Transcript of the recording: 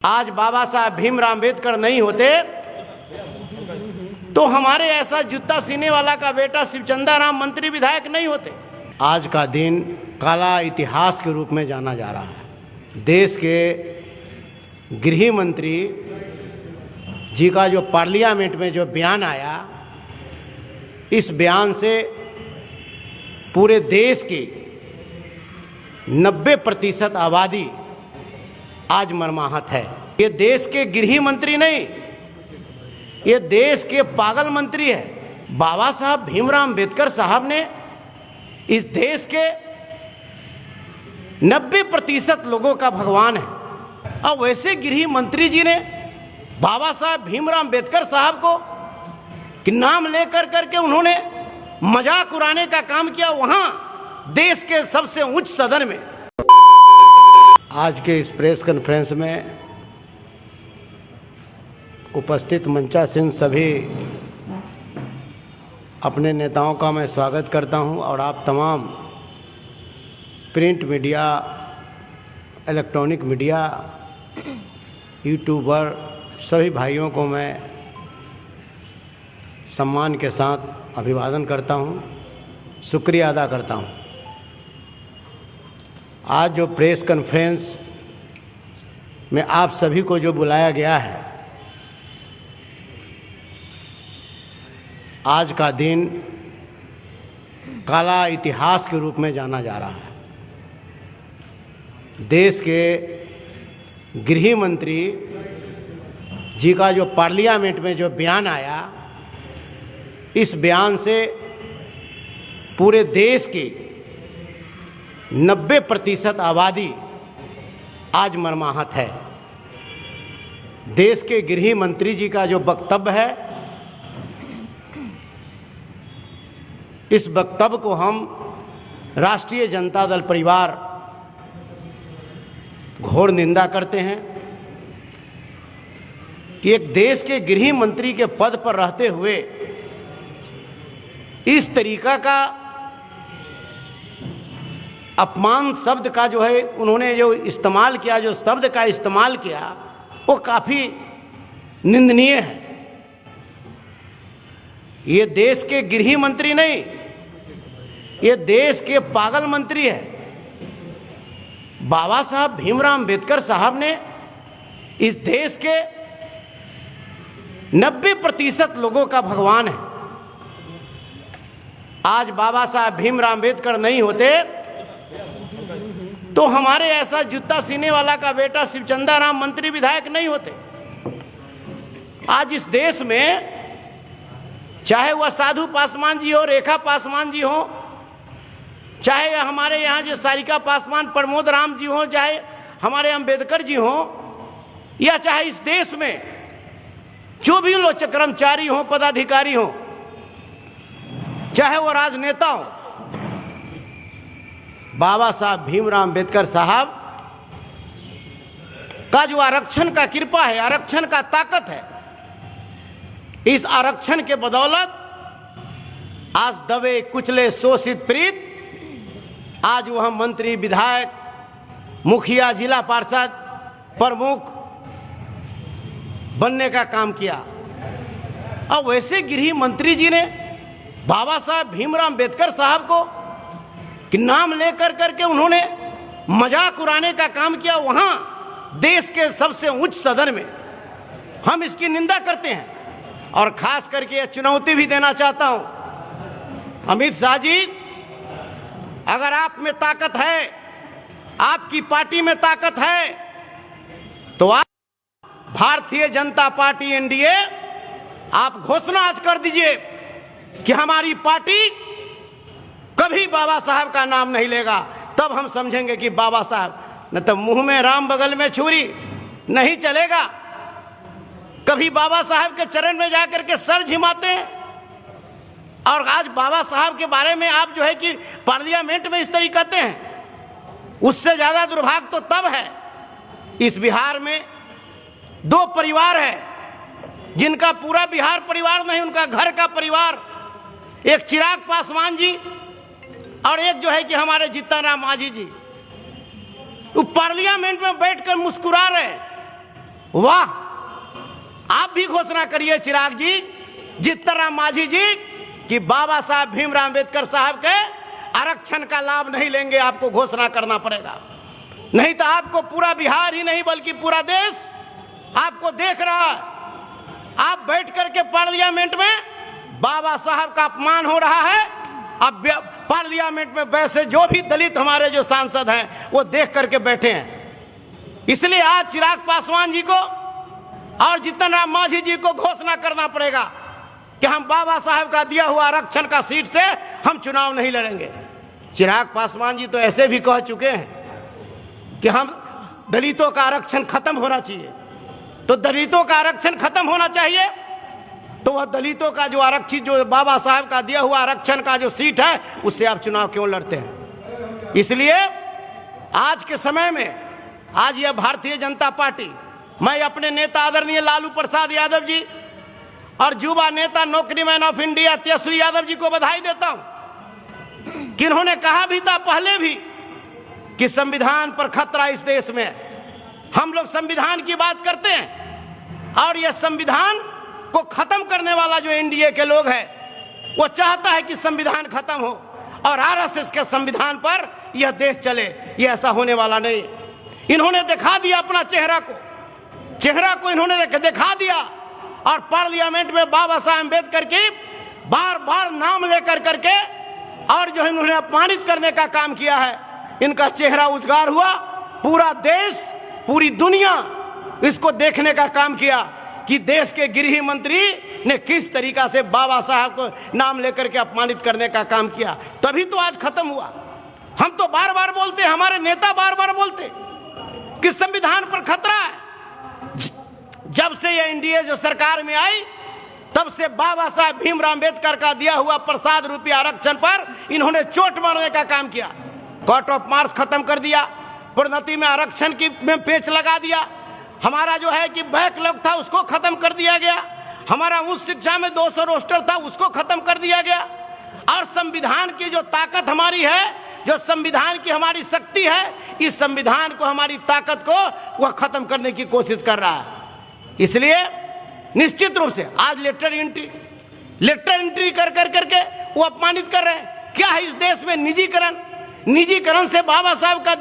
आज बाबा साहब भीमराव अम्बेडकर नहीं होते तो हमारे ऐसा जूता सीने वाला का बेटा शिवचंदा राम मंत्री विधायक नहीं होते। आज का दिन काला इतिहास के रूप में जाना जा रहा है। देश के गृह मंत्री जी का जो पार्लियामेंट में जो बयान आया, इस बयान से पूरे देश की 90% आबादी आज मर्माहत है। ये देश के गृह मंत्री नहीं, ये देश के पागल मंत्री है। बाबा साहब भीमराव अम्बेडकर साहब ने इस देश के 90% लोगों का भगवान है, और वैसे गृह मंत्री जी ने बाबा साहब भीमराव अम्बेडकर साहब को कि नाम लेकर करके उन्होंने मजाक उड़ाने का काम किया, वहां देश के सबसे उच्च सदन में। आज के इस प्रेस कॉन्फ्रेंस में उपस्थित मंचासीन सभी अपने नेताओं का मैं स्वागत करता हूं, और आप तमाम print media, electronic media, YouTuber सभी भाइयों को मैं सम्मान के साथ अभिवादन करता हूं, शुक्रिया अदा करता हूं। आज जो प्रेस कॉन्फ्रेंस में आप सभी को जो बुलाया गया है, आज का दिन काला इतिहास के रूप में जाना जा रहा है। देश के गृह मंत्री जी का जो पार्लियामेंट में जो बयान आया, इस बयान से पूरे देश की 90% आबादी आज मर्माहत है। देश के गृह मंत्री जी का जो वक्तव्य है, इस वक्तव्य को हम राष्ट्रीय जनता दल परिवार घोर निंदा करते हैं कि एक देश के गृह मंत्री के पद पर रहते हुए इस तरीका का अपमान शब्द का जो है उन्होंने जो इस्तेमाल किया, जो शब्द का इस्तेमाल किया, वो काफ़ी निंदनीय है। ये देश के गृह मंत्री नहीं, ये देश के पागल मंत्री है। बाबा साहब भीमराव अम्बेडकर साहब ने इस देश के 90% लोगों का भगवान है। आज बाबा साहब भीमराव अम्बेडकर नहीं होते तो हमारे ऐसा जूता सीने वाला का बेटा शिवचंदा राम मंत्री विधायक नहीं होते। आज इस देश में चाहे वह साधु पासवान जी हो, रेखा पासवान जी हो, चाहे हमारे यहाँ जो सारिका पासवान, प्रमोद राम जी हो, चाहे हमारे अंबेडकर जी हो, या चाहे इस देश में जो भी लोग कर्मचारी हो, पदाधिकारी हो, चाहे वो राजनेता हो, बाबा साहब भीमराव अम्बेडकर साहब का जो आरक्षण का कृपा है, आरक्षण का ताकत है, इस आरक्षण के बदौलत आज दबे कुचले शोषित पीड़ित आज वह मंत्री, विधायक, मुखिया, जिला पार्षद, प्रमुख बनने का काम किया। और वैसे गृह मंत्री जी ने बाबा साहब भीमराव अम्बेडकर साहब को कि नाम लेकर करके उन्होंने मजाक उड़ाने का काम किया, वहां देश के सबसे उच्च सदन में। हम इसकी निंदा करते हैं, और खास करके यह चुनौती भी देना चाहता हूं अमित शाह जी, अगर आप में ताकत है, आपकी पार्टी में ताकत है, तो आप भारतीय जनता पार्टी एनडीए आप घोषणा आज कर दीजिए कि हमारी पार्टी कभी बाबा साहब का नाम नहीं लेगा। तब हम समझेंगे कि बाबा साहब, न तो मुंह में राम बगल में छुरी, नहीं चलेगा। कभी बाबा साहब के चरण में जाकर के सर झिमाते हैं, और आज बाबा साहब के बारे में आप जो है कि पार्लियामेंट में इस तरीके कहते हैं। उससे ज्यादा दुर्भाग्य तो तब है, इस बिहार में 2 परिवार है जिनका पूरा बिहार परिवार नहीं, उनका घर का परिवार, एक चिराग पासवान जी और एक जो है कि हमारे जीतन राम मांझी जी, वो पार्लियामेंट में बैठकर मुस्कुरा रहे हैं वाह, आप भी घोषणा करिए चिराग जी, जीतन राम मांझी जी, कि बाबा साहब भीमराव अंबेडकर साहब के आरक्षण का लाभ नहीं लेंगे। आपको घोषणा करना पड़ेगा, नहीं तो आपको पूरा बिहार ही नहीं बल्कि पूरा देश आपको देख रहा है। आप बैठ करके पार्लियामेंट में बाबा साहब का अपमान हो रहा है। अब पार्लियामेंट में वैसे जो भी दलित हमारे जो सांसद हैं वो देख करके बैठे हैं। इसलिए आज चिराग पासवान जी को और जीतन राम मांझी जी को घोषणा करना पड़ेगा कि हम बाबा साहब का दिया हुआ आरक्षण का सीट से हम चुनाव नहीं लड़ेंगे। चिराग पासवान जी तो ऐसे भी कह चुके हैं कि हम दलितों का आरक्षण खत्म होना चाहिए। तो दलितों का आरक्षण खत्म होना चाहिए तो वह दलितों का जो आरक्षित, जो बाबा साहब का दिया हुआ आरक्षण का जो सीट है, उससे आप चुनाव क्यों लड़ते हैं? इसलिए आज के समय में, आज यह भारतीय जनता पार्टी, मैं अपने नेता आदरणीय लालू प्रसाद यादव जी और युवा नेता नौकरीमैन ऑफ इंडिया तेजस्वी यादव जी को बधाई देता हूं कि इन्होंने कहा भी था पहले भी कि संविधान पर खतरा इस देश में। हम लोग संविधान की बात करते हैं और यह संविधान को खत्म करने वाला जो एनडीए के लोग हैं वो चाहता है कि संविधान खत्म हो और आरएसएस के संविधान पर यह देश चले। यह ऐसा होने वाला नहीं। इन्होंने दिखा दिया अपना चेहरा को इन्होंने दिखा दिया और पार्लियामेंट में बाबा साहब अम्बेडकर की बार बार नाम लेकर करके और जो इन्होंने अपमानित करने का काम किया है, इनका चेहरा उजागर हुआ। पूरा देश, पूरी दुनिया इसको देखने का काम किया कि देश के गृह मंत्री ने किस तरीका से बाबा साहब को नाम लेकर के अपमानित करने का काम किया। तभी तो आज खत्म हुआ। हम तो बार बार बोलते, हमारे नेता बार बार बोलते कि संविधान पर खतरा है। जब से ये एनडीए जो सरकार में आई तब से बाबा साहब भीमराव अंबेडकर का दिया हुआ प्रसाद रूपी आरक्षण पर इन्होंने चोट मारने का काम किया। कोर्ट ऑफ मार्क्स खत्म कर दिया, प्रोन्नति में आरक्षण की में पेच लगा दिया। हमारा जो है कि बैकलॉग था उसको खत्म कर दिया गया। हमारा उच्च शिक्षा में 200 रोस्टर था उसको खत्म कर दिया गया। और संविधान की जो ताकत हमारी है, जो संविधान की हमारी शक्ति है, इस संविधान को, हमारी ताकत को वह खत्म करने की कोशिश कर रहा है। इसलिए निश्चित रूप से आज लेटर एंट्री कर करके वो अपमानित कर रहे हैं। क्या है इस देश में? निजीकरण से बाबा साहब का